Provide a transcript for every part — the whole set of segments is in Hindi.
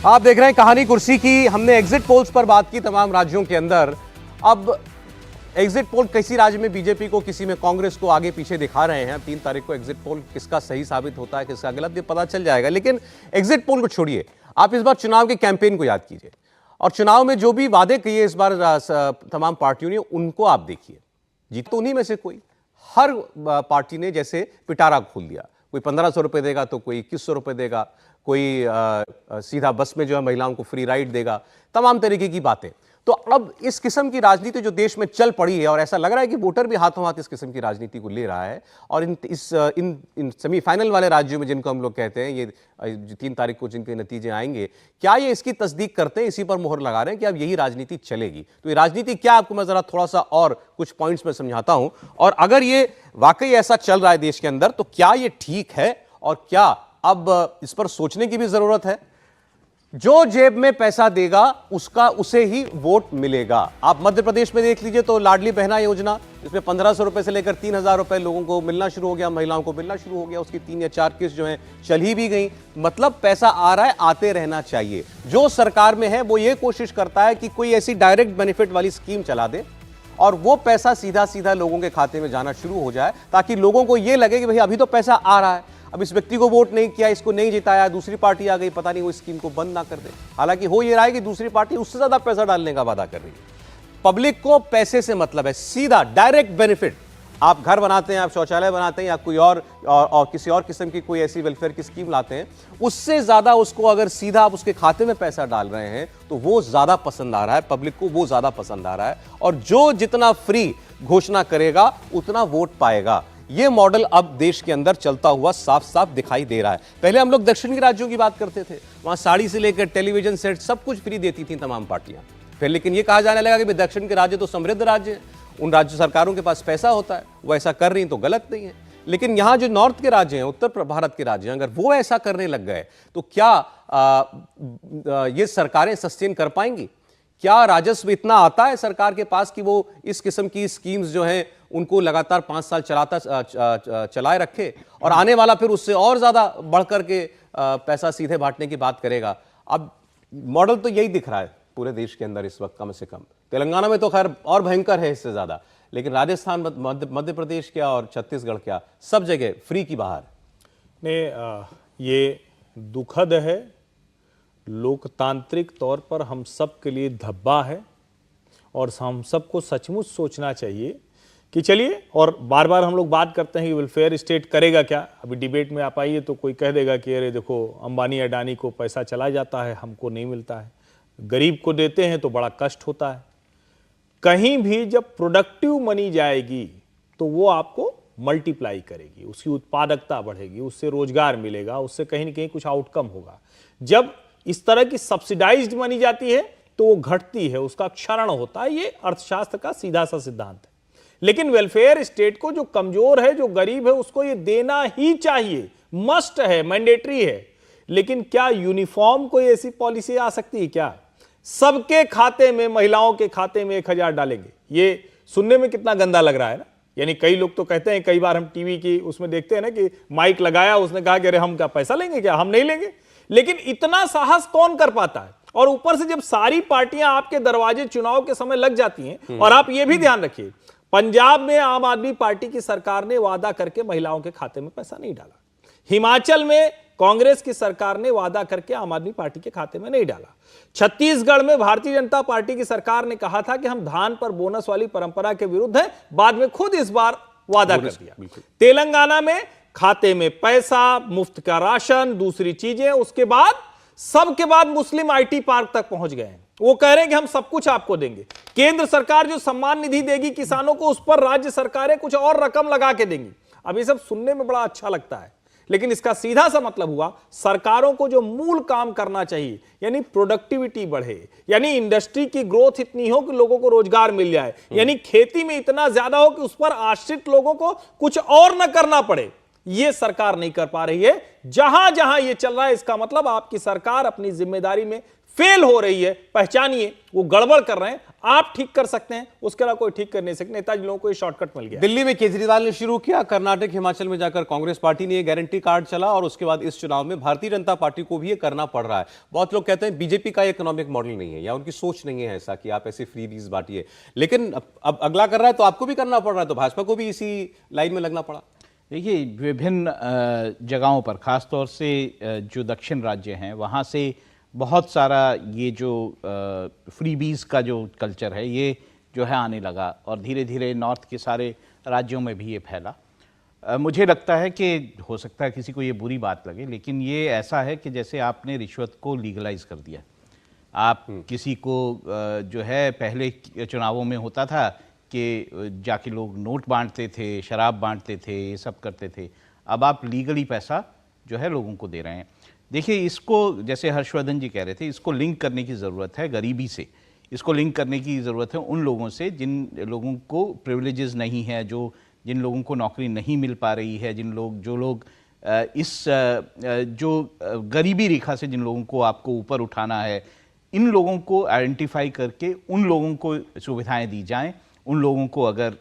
आप देख रहे हैं कहानी कुर्सी की। हमने एग्जिट पोल्स पर बात की तमाम राज्यों के अंदर। अब एग्जिट पोल किसी राज्य में बीजेपी को, किसी में कांग्रेस को आगे पीछे दिखा रहे हैं। 3 तारीख को एग्जिट पोल किसका सही साबित होता है, किसका गलत, ये पता चल जाएगा। लेकिन एग्जिट पोल को छोड़िए, आप इस बार चुनाव के कैंपेन को याद कीजिए और चुनाव में जो भी वादे किए इस बार तमाम पार्टियों ने, उनको आप देखिए। जीत तो उन्हीं में से कोई, हर पार्टी ने जैसे पिटारा खोल दिया। कोई 1500 रुपए देगा तो कोई 2100 रुपए देगा, कोई सीधा बस में जो है महिलाओं को फ्री राइड देगा, तमाम तरीके की बातें। तो अब इस किस्म की राजनीति जो देश में चल पड़ी है, और ऐसा लग रहा है कि वोटर भी हाथों हाथ इस किस्म की राजनीति को ले रहा है। और इन सेमीफाइनल वाले राज्यों में, जिनको हम लोग कहते हैं, ये 3 तारीख को जिनके नतीजे आएंगे, क्या ये इसकी तस्दीक करते हैं, इसी पर मोहर लगा रहे हैं कि अब यही राजनीति चलेगी? तो ये राजनीति क्या, आपको मैं जरा थोड़ा सा और कुछ पॉइंट्स में समझाता हूं। और अगर ये वाकई ऐसा चल रहा है देश के अंदर, तो क्या ये ठीक है और क्या अब इस पर सोचने की भी जरूरत है? जो जेब में पैसा देगा उसे ही वोट मिलेगा। आप मध्य प्रदेश में देख लीजिए तो लाडली बहना योजना, इसमें 1500 रुपए से लेकर 3000 रुपए लोगों को मिलना शुरू हो गया, महिलाओं को मिलना शुरू हो गया। उसकी 3 या 4 किस्त जो है चल ही भी गई। मतलब पैसा आ रहा है, आते रहना चाहिए। जो सरकार में है वो ये कोशिश करता है कि कोई ऐसी डायरेक्ट बेनिफिट वाली स्कीम चला दे और वो पैसा सीधा सीधा लोगों के खाते में जाना शुरू हो जाए, ताकि लोगों को ये लगे कि भाई अभी तो पैसा आ रहा है, अब इस व्यक्ति को वोट नहीं किया, इसको नहीं जिताया, दूसरी पार्टी आ गई, पता नहीं वो स्कीम को बंद ना कर दे। हालांकि हो ये रहा है कि दूसरी पार्टी उससे ज्यादा पैसा डालने का वादा कर रही है। पब्लिक को पैसे से मतलब है, सीधा डायरेक्ट बेनिफिट। आप घर बनाते हैं, आप शौचालय बनाते हैं, या कोई और किसी और किस्म की कोई ऐसी वेलफेयर की स्कीम लाते हैं, उससे ज्यादा उसको अगर सीधा आप उसके खाते में पैसा डाल रहे हैं तो वो ज्यादा पसंद आ रहा है, पब्लिक को वो ज्यादा पसंद आ रहा है। और जो जितना फ्री घोषणा करेगा उतना वोट पाएगा। ये मॉडल अब देश के अंदर चलता हुआ साफ साफ दिखाई दे रहा है। पहले हम लोग दक्षिण के राज्यों की बात करते थे, वहां साड़ी से लेकर टेलीविजन सेट सब कुछ फ्री देती थी तमाम पार्टियां। फिर लेकिन ये कहा जाने लगा कि दक्षिण के राज्य तो समृद्ध राज्य हैं, उन राज्य सरकारों के पास पैसा होता है, वो ऐसा कर रही हैं तो गलत नहीं है। लेकिन यहां जो नॉर्थ के राज्य हैं, उत्तर भारत के राज्य हैं, अगर वो ऐसा करने लग गए तो क्या ये सरकारें सस्टेन कर पाएंगी? क्या राजस्व इतना आता है सरकार के पास कि वो इस किस्म की स्कीम्स जो हैं उनको लगातार 5 साल चलाए रखे, और आने वाला फिर उससे और ज्यादा बढ़कर के पैसा सीधे बांटने की बात करेगा? अब मॉडल तो यही दिख रहा है पूरे देश के अंदर इस वक्त, कम से कम। तेलंगाना में तो खैर और भयंकर है इससे ज्यादा, लेकिन राजस्थान, मध्य प्रदेश क्या और छत्तीसगढ़ क्या, सब जगह फ्री की बाहर। नहीं, ये दुखद है, लोकतांत्रिक तौर पर हम सब के लिए धब्बा है, और हम सबको सचमुच सोचना चाहिए कि चलिए, और बार बार हम लोग बात करते हैं कि वेलफेयर स्टेट करेगा क्या। अभी डिबेट में आप आइए तो कोई कह देगा कि अरे देखो, अंबानी अडानी को पैसा चला जाता है, हमको नहीं मिलता है, गरीब को देते हैं तो बड़ा कष्ट होता है। कहीं भी जब प्रोडक्टिव मनी जाएगी तो वो आपको मल्टीप्लाई करेगी, उसकी उत्पादकता बढ़ेगी, उससे रोजगार मिलेगा, उससे कहीं ना कहीं कुछ आउटकम होगा। जब इस तरह की सब्सिडाइज्ड मनी जाती है तो वो घटती है, उसका क्षरण होता है। ये अर्थशास्त्र का सीधा सा सिद्धांत है। लेकिन वेलफेयर स्टेट को, जो कमजोर है, जो गरीब है, उसको ये देना ही चाहिए, मस्ट है, मैंडेटरी है। लेकिन क्या यूनिफॉर्म कोई ऐसी पॉलिसी आ सकती है क्या? सबके खाते में, महिलाओं के खाते में 1000 डालेंगे? ये सुनने में कितना गंदा लग रहा है ना। यानी कई लोग तो कहते हैं, कई बार हम टीवी की उसमें देखते हैं ना कि माइक लगाया, उसने कहा कि अरे हम क्या पैसा लेंगे क्या, हम नहीं लेंगे। लेकिन इतना साहस कौन कर पाता है? और ऊपर से जब सारी पार्टियां आपके दरवाजे चुनाव के समय लग जाती हैं, और आप ये भी ध्यान रखिए, पंजाब में आम आदमी पार्टी की सरकार ने वादा करके महिलाओं के खाते में पैसा नहीं डाला। हिमाचल में कांग्रेस की सरकार ने वादा करके आम आदमी पार्टी के खाते में नहीं डाला। छत्तीसगढ़ में भारतीय जनता पार्टी की सरकार ने कहा था कि हम धान पर बोनस वाली परंपरा के विरुद्ध हैं, बाद में खुद इस बार वादा कर दिया। तेलंगाना में खाते में पैसा, मुफ्त का राशन, दूसरी चीजें, उसके बाद सबके बाद मुस्लिम आईटी पार्क तक पहुंच गए हैं। वो कह रहे हैं कि हम सब कुछ आपको देंगे। केंद्र सरकार जो सम्मान निधि देगी किसानों को, उस पर राज्य सरकारें कुछ और रकम लगा के देंगी। अब ये सब सुनने में बड़ा अच्छा लगता है, लेकिन इसका सीधा सा मतलब हुआ, सरकारों को जो मूल काम करना चाहिए, यानी प्रोडक्टिविटी बढ़े, यानी इंडस्ट्री की ग्रोथ इतनी हो कि लोगों को रोजगार मिल जाए, यानी खेती में इतना ज्यादा हो कि उस पर आश्रित लोगों को कुछ और न करना पड़े, ये सरकार नहीं कर पा रही है। जहां जहां ये चल रहा है, इसका मतलब आपकी सरकार अपनी जिम्मेदारी में फेल हो रही है। पहचानिए, वो गड़बड़ कर रहे हैं, आप ठीक कर सकते हैं, उसके अलावा कोई ठीक कर नहीं सकते। नेताजी लोगों को ये शॉर्टकट मिल गया। दिल्ली में केजरीवाल ने शुरू किया, कर्नाटक हिमाचल में जाकर कांग्रेस पार्टी ने ये गारंटी कार्ड चला, और उसके बाद इस चुनाव में भारतीय जनता पार्टी को भी ये करना पड़ रहा है। बहुत लोग कहते हैं बीजेपी का इकोनॉमिक मॉडल नहीं है या उनकी सोच नहीं है ऐसा कि आप ऐसे फ्रीबीज बांटिए, लेकिन अब अगला कर रहा है तो आपको भी करना पड़ रहा है, तो भाजपा को भी इसी लाइन में लगना पड़ा। देखिए, विभिन्न जगहों पर, खासतौर से जो दक्षिण राज्य हैं वहाँ से बहुत सारा ये जो फ्रीबीज का जो कल्चर है ये जो है आने लगा, और धीरे धीरे नॉर्थ के सारे राज्यों में भी ये फैला। मुझे लगता है कि हो सकता है किसी को ये बुरी बात लगे, लेकिन ये ऐसा है कि जैसे आपने रिश्वत को लीगलाइज कर दिया। आप किसी को जो है, पहले चुनावों में होता था कि जाके लोग नोट बांटते थे, शराब बांटते थे, ये सब करते थे। अब आप लीगली पैसा जो है लोगों को दे रहे हैं। देखिए, इसको जैसे हर्षवर्धन जी कह रहे थे, इसको लिंक करने की ज़रूरत है गरीबी से। इसको लिंक करने की ज़रूरत है उन लोगों से जिन लोगों को प्रिविलेजेस नहीं है, जिन लोगों को नौकरी नहीं मिल पा रही है, जो लोग इस जो गरीबी रेखा से जिन लोगों को आपको ऊपर उठाना है, इन लोगों को आइडेंटिफाई करके उन लोगों को सुविधाएं दी जाएं। उन लोगों को अगर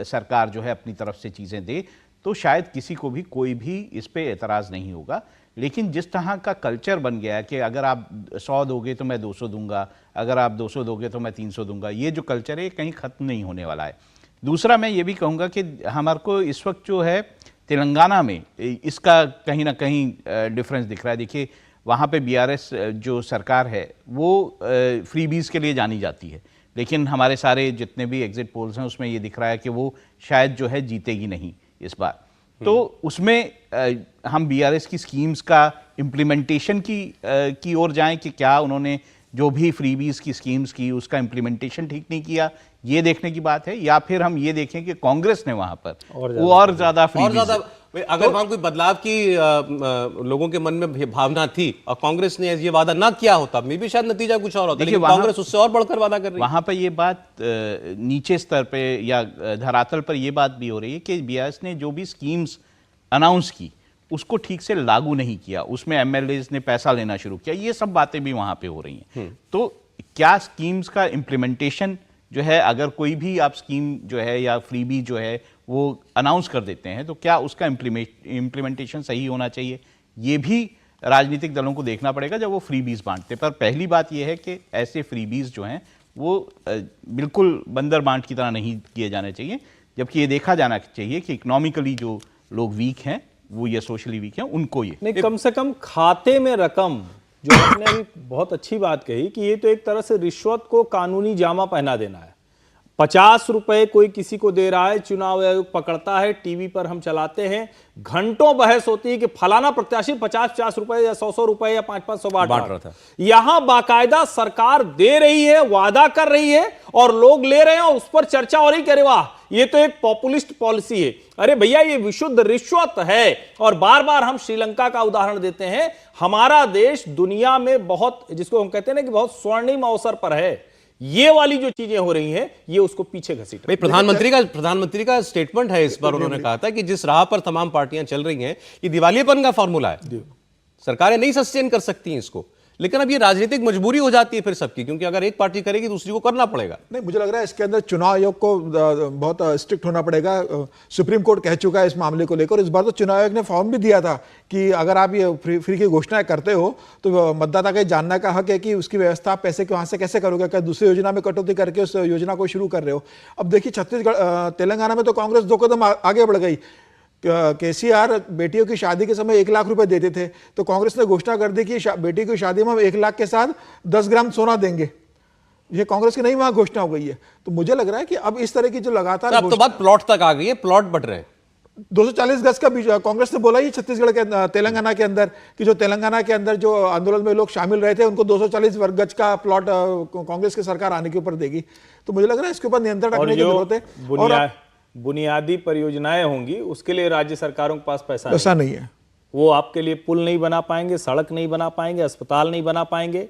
सरकार जो है अपनी तरफ से चीज़ें दे तो शायद किसी को भी, कोई भी इस पे एतराज़ नहीं होगा। लेकिन जिस तरह का कल्चर बन गया है कि अगर आप 100 दोगे तो मैं 200 दूंगा, अगर आप 200 दोगे तो मैं 300 दूंगा, ये जो कल्चर है कहीं ख़त्म नहीं होने वाला है। दूसरा, मैं ये भी कहूँगा कि हमारे को इस वक्त जो है तेलंगाना में इसका कहीं ना कहीं डिफरेंस दिख रहा है। देखिए, वहाँ पे बीआरएस जो सरकार है वो फ्रीबीज़ के लिए जानी जाती है, लेकिन हमारे सारे जितने भी एग्जिट पोल्स हैं उसमें ये दिख रहा है कि वो शायद जो है जीतेगी नहीं इस बार। तो उसमें हम बीआरएस की स्कीम्स का इम्प्लीमेंटेशन की ओर जाएं कि क्या उन्होंने जो भी फ्रीबीज की स्कीम्स की उसका इम्प्लीमेंटेशन ठीक नहीं किया, ये देखने की बात है। या फिर हम ये देखें कि कांग्रेस ने वहां पर और ज्यादा अगर वहां कोई बदलाव की लोगों के मन में भावना थी और कांग्रेस ने ये वादा ना किया होता, मे भी शायद नतीजा कुछ और होता, लेकिन कांग्रेस उससे और बढ़कर वादा कर रही है। वहां पर ये बात नीचे स्तर पे या धरातल पर ये बात भी हो रही है कि बीआरएस ने जो भी स्कीम्स अनाउंस की उसको ठीक से लागू नहीं किया, उसमें एमएलएज ने पैसा लेना शुरू किया, ये सब बातें भी वहां पे हो रही हैं। तो क्या स्कीम्स का इम्प्लीमेंटेशन जो है, अगर कोई भी आप स्कीम जो है या फ्रीबी जो है वो अनाउंस कर देते हैं तो क्या उसका इम्प्लीमेंटेशन सही होना चाहिए, ये भी राजनीतिक दलों को देखना पड़ेगा जब वो फ्रीबीज बांटते। पर पहली बात ये है कि ऐसे फ्रीबीज जो हैं वो बिल्कुल बंदर बांट की तरह नहीं किए जाने चाहिए, जबकि ये देखा जाना चाहिए कि इकोनॉमिकली जो लोग वीक हैं वो या सोशली वीक हैं उनको ये नहीं, कम से कम खाते में रकम, जो आपने अभी बहुत अच्छी बात कही कि ये तो एक तरह से रिश्वत को कानूनी जामा पहना देना है। 50 रुपए कोई किसी को दे रहा है, चुनाव आयोग पकड़ता है, टीवी पर हम चलाते हैं, घंटों बहस होती है कि फलाना प्रत्याशी 50-50 रुपए या 100 रुपए या 500 बांट रहा था। यहां बाकायदा सरकार दे रही है, वादा कर रही है और लोग ले रहे हैं और उस पर चर्चा हो रही कि अरे वाह, ये तो एक पॉपुलिस्ट पॉलिसी है। अरे भैया, ये विशुद्ध रिश्वत है। और बार बार हम श्रीलंका का उदाहरण देते हैं। हमारा देश दुनिया में बहुत, जिसको हम कहते हैं ना कि बहुत स्वर्णिम अवसर पर है, ये वाली जो चीजें हो रही हैं ये उसको पीछे घसीट। भाई, प्रधानमंत्री का स्टेटमेंट है इस बार, उन्होंने कहा था कि जिस राह पर तमाम पार्टियां चल रही हैं ये दिवालियेपन का फॉर्मूला है, सरकारें नहीं सस्टेन कर सकती इसको। लेकिन अब ये राजनीतिक मजबूरी हो जाती है फिर सबकी, क्योंकि अगर एक पार्टी करेगी दूसरी को करना पड़ेगा। नहीं, मुझे लग रहा है इसके अंदर चुनाव आयोग को बहुत स्ट्रिक्ट होना पड़ेगा। सुप्रीम कोर्ट कह चुका है इस मामले को लेकर। इस बार तो चुनाव आयोग ने फॉर्म भी दिया था कि अगर आप ये फ्री की घोषणाएं करते हो तो मतदाता का जानना का हक है कि उसकी व्यवस्था आप पैसे वहां से कैसे करोगे, क्या दूसरी योजना में कटौती करके उस योजना को शुरू कर रहे हो। अब देखिए, छत्तीसगढ़ तेलंगाना में तो कांग्रेस 2 कदम आगे बढ़ गई। केसीआर बेटियों की शादी के समय 1 लाख रुपए देते थे, तो कांग्रेस ने घोषणा कर दी कि बेटी की शादी में हम 1 लाख के साथ 10 ग्राम सोना देंगे। ये कांग्रेस की नहीं वहां घोषणा हो गई है। तो मुझे लग रहा है कि अब इस तरह की जो लगातार अब तो बात प्लॉट तक आ गई है, प्लॉट बट रहे हैं। 240 गज का भी कांग्रेस ने बोला ही छत्तीसगढ़ के तेलंगाना के अंदर कि जो तेलंगाना के अंदर जो आंदोलन में लोग शामिल रहे थे उनको 240 गज का प्लॉट कांग्रेस की सरकार आने के ऊपर देगी। तो मुझे लग रहा है इसके ऊपर नियंत्रण रखने की जरूरत है। और बुनियादी परियोजनाएं होंगी, उसके लिए राज्य सरकारों के पास पैसा नहीं है। वो आपके लिए पुल नहीं बना पाएंगे, सड़क नहीं बना पाएंगे, अस्पताल नहीं बना पाएंगे।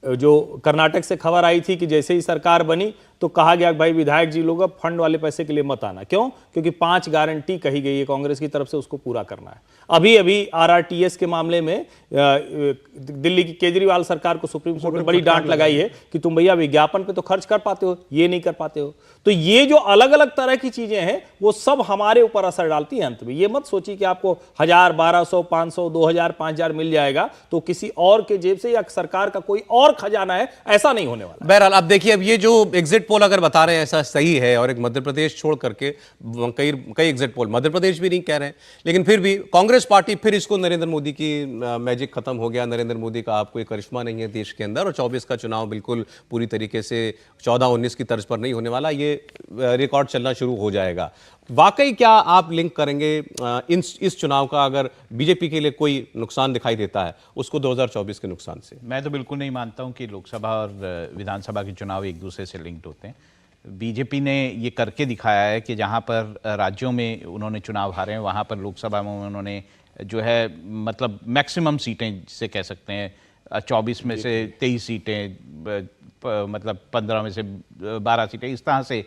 जो कर्नाटक से खबर आई थी कि जैसे ही सरकार बनी तो कहा गया कि भाई विधायक जी लोग अब फंड वाले पैसे के लिए मत आना। क्यों? क्योंकि 5 गारंटी कही गई है कांग्रेस की तरफ से, उसको पूरा करना है। अभी अभी RRTS के मामले में दिल्ली की केजरीवाल सरकार को सुप्रीम कोर्ट में बड़ी डांट लगाई है कि तुम भैया विज्ञापन पे तो खर्च कर पाते हो, ये नहीं कर पाते हो। तो ये जो अलग अलग तरह की चीजें हैं वो सब हमारे ऊपर असर डालती हैं अंत में। ये मत सोचिए कि आपको 1000, 1200, 500, 2000, 5000 मिल जाएगा तो किसी और के जेब से या सरकार का कोई और खजाना है, ऐसा नहीं होने वाला। बहरहाल अब देखिए, अब ये जो एग्जिट पोल अगर बता रहे हैं ऐसा सही है, और एक मध्य प्रदेश छोड़ करके कई एग्जिट पोल मध्य प्रदेश भी नहीं कह रहे हैं, लेकिन फिर भी कांग्रेस पार्टी फिर इसको नरेंद्र मोदी की मैजिक खत्म हो गया, नरेंद्र मोदी का आप कोई करिश्मा नहीं है देश के अंदर, और 24 का चुनाव बिल्कुल पूरी तरीके से 14-19 की तर्ज पर नहीं होने वाला, ये रिकॉर्ड चलना शुरू हो जाएगा। वाकई क्या आप लिंक करेंगे इस चुनाव का, अगर बीजेपी के लिए कोई नुकसान दिखाई देता है उसको 2024 के नुकसान से? मैं तो बिल्कुल नहीं मानता हूं कि लोकसभा और विधानसभा के चुनाव एक दूसरे से लिंक्ड होते हैं। बीजेपी ने ये करके दिखाया है कि जहां पर राज्यों में उन्होंने चुनाव हारे हैं, वहां पर लोकसभा में उन्होंने जो है मतलब मैक्सिमम सीटें जिसे कह सकते हैं, 24 में से 23 सीटें, मतलब 15 में से 12 सीटें, इस तरह से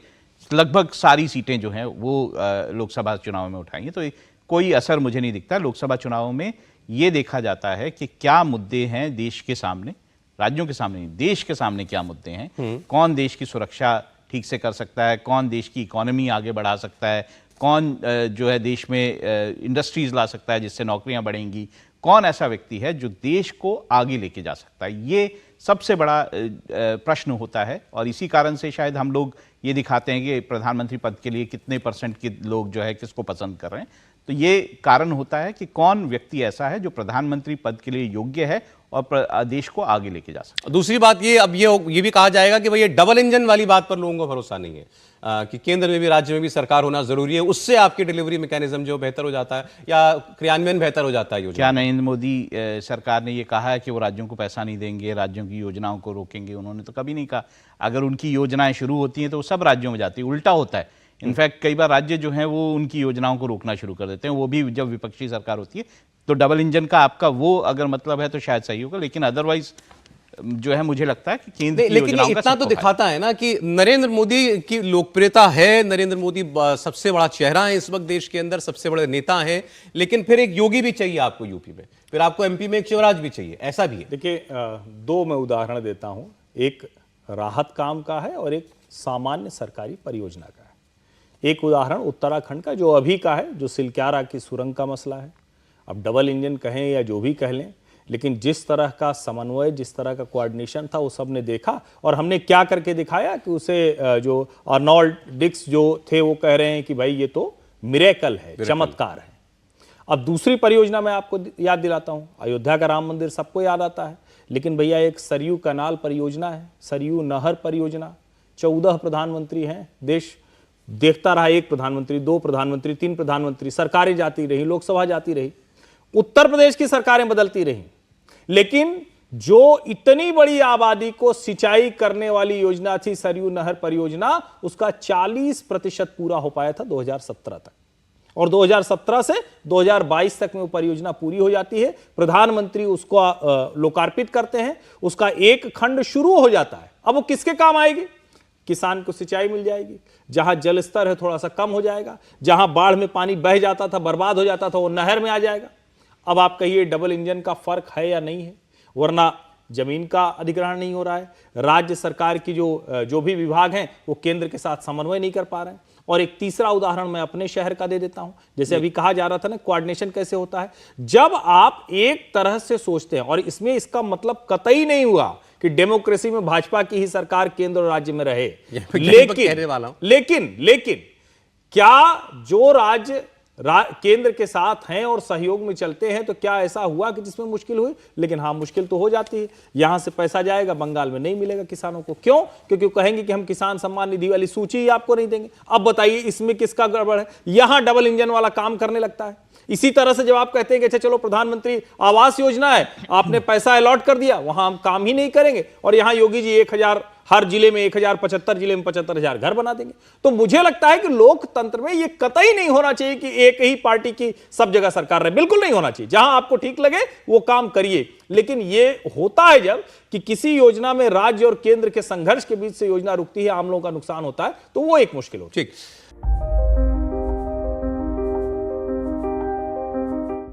लगभग सारी सीटें जो हैं वो लोकसभा चुनाव में उठाई हैं। तो कोई असर मुझे नहीं दिखता। लोकसभा चुनावों में ये देखा जाता है कि क्या मुद्दे हैं देश के सामने, राज्यों के सामने नहीं, देश के सामने क्या मुद्दे हैं, कौन देश की सुरक्षा ठीक से कर सकता है, कौन देश की इकोनॉमी आगे बढ़ा सकता है, कौन जो है देश में इंडस्ट्रीज ला सकता है जिससे नौकरियां बढ़ेंगी, कौन ऐसा व्यक्ति है जो देश को आगे लेके जा सकता है। ये सबसे बड़ा प्रश्न होता है, और इसी कारण से शायद हम लोग ये दिखाते हैं कि प्रधानमंत्री पद के लिए कितने % के लोग जो है किसको पसंद कर रहे हैं। तो ये कारण होता है कि कौन व्यक्ति ऐसा है जो प्रधानमंत्री पद के लिए योग्य है और देश को आगे लेके जा सकता है। दूसरी बात ये, अब ये भी कहा जाएगा कि भाई ये डबल इंजन वाली बात पर लोगों को भरोसा नहीं है, कि केंद्र में भी राज्य में भी सरकार होना जरूरी है, उससे आपकी डिलीवरी मैकेनिज्म जो बेहतर हो जाता है या क्रियान्वयन बेहतर हो जाता है योजना। क्या नरेंद्र मोदी सरकार ने ये कहा है कि वो राज्यों को पैसा नहीं देंगे, राज्यों की योजनाओं को रोकेंगे? उन्होंने तो कभी नहीं कहा। अगर उनकी योजनाएं शुरू होती हैं तो वो सब राज्यों में जाती है, उल्टा होता है। इनफैक्ट कई बार राज्य जो हैं वो उनकी योजनाओं को रोकना शुरू कर देते हैं, वो भी जब विपक्षी सरकार होती है। तो डबल इंजन का आपका वो अगर मतलब है तो शायद सही होगा, लेकिन अदरवाइज जो है मुझे लगता है कि केंद्र की लेकिन योजनाओं का इतना तो दिखाता है ना कि नरेंद्र मोदी की लोकप्रियता है, नरेंद्र मोदी सबसे बड़ा चेहरा है इस वक्त देश के अंदर, सबसे बड़े नेता हैं, लेकिन फिर एक योगी भी चाहिए आपको यूपी में, फिर आपको एमपी में एक शिवराज भी चाहिए, ऐसा भी है। देखिए, 2 मैं उदाहरण देता हूं, एक राहत काम का है और एक सामान्य सरकारी परियोजना का है। एक उदाहरण उत्तराखंड का जो अभी का है, जो सिलक्यारा की सुरंग का मसला है। अब डबल इंजन कहें या जो भी कह लें, लेकिन जिस तरह का समन्वय, जिस तरह का कोऑर्डिनेशन था वो सब ने देखा, और हमने क्या करके दिखाया कि उसे जो अर्नोल्ड डिक्स जो थे वो कह रहे हैं कि भाई ये तो मिरेकल है, चमत्कार है। अब दूसरी परियोजना मैं आपको याद दिलाता हूं, अयोध्या का राम मंदिर सबको याद आता है, लेकिन भैया एक सरयू कनाल परियोजना है, सरयू नहर परियोजना। 14 प्रधानमंत्री हैं, देश देखता रहा, 1 प्रधानमंत्री, 2 प्रधानमंत्री, 3 प्रधानमंत्री, सरकारें जाती रही, लोकसभा जाती रही, उत्तर प्रदेश की सरकारें बदलती रही, लेकिन जो इतनी बड़ी आबादी को सिंचाई करने वाली योजना थी सरयू नहर परियोजना, उसका 40% पूरा हो पाया था 2017 तक, और 2017 से 2022 तक में वो परियोजना पूरी हो जाती है। प्रधानमंत्री उसको लोकार्पित करते हैं, उसका एक खंड शुरू हो जाता है। अब वो किसके काम आएगी? किसान को सिंचाई मिल जाएगी, जहां जल स्तर है थोड़ा सा कम हो जाएगा, जहां बाढ़ में पानी बह जाता था, बर्बाद हो जाता था, वो नहर में आ जाएगा। अब आप कहिए डबल इंजन का फर्क है या नहीं है? वरना जमीन का अधिग्रहण नहीं हो रहा है, राज्य सरकार की जो भी विभाग हैं वो केंद्र के साथ समन्वय नहीं कर पा रहे हैं। और एक तीसरा उदाहरण मैं अपने शहर का दे देता हूं, जैसे अभी कहा जा रहा था ना, कोऑर्डिनेशन कैसे होता है। जब आप एक तरह से सोचते हैं, और इसमें इसका मतलब कतई नहीं हुआ कि डेमोक्रेसी में भाजपा की ही सरकार केंद्र और राज्य में रहे, लेकिन क्या जो राज्य केंद्र के साथ हैं और सहयोग में चलते हैं, तो क्या ऐसा हुआ कि जिसमें मुश्किल हुई? लेकिन हाँ, मुश्किल तो हो जाती है। यहां से पैसा जाएगा, बंगाल में नहीं मिलेगा किसानों को। क्यों? क्योंकि वो कहेंगे कि हम किसान सम्मान निधि वाली सूची ही आपको नहीं देंगे। अब बताइए इसमें किसका गड़बड़ है? यहां डबल इंजन वाला काम करने लगता है। इसी तरह से जब आप कहते हैं कि अच्छा चलो प्रधानमंत्री आवास योजना है, आपने पैसा अलॉट कर दिया, वहां हम काम ही नहीं करेंगे, और यहां योगी जी हर जिले में 1075 जिले में 75,000 घर बना देंगे। तो मुझे लगता है कि लोकतंत्र में यह कतई नहीं होना चाहिए कि एक ही पार्टी की सब जगह सरकार रहे, बिल्कुल नहीं होना चाहिए। जहां आपको ठीक लगे वो काम करिए, लेकिन यह होता है जब कि किसी योजना में राज्य और केंद्र के संघर्ष के बीच से योजना रुकती है, आम लोगों का नुकसान होता है, तो वो एक मुश्किल होती है। ठीक।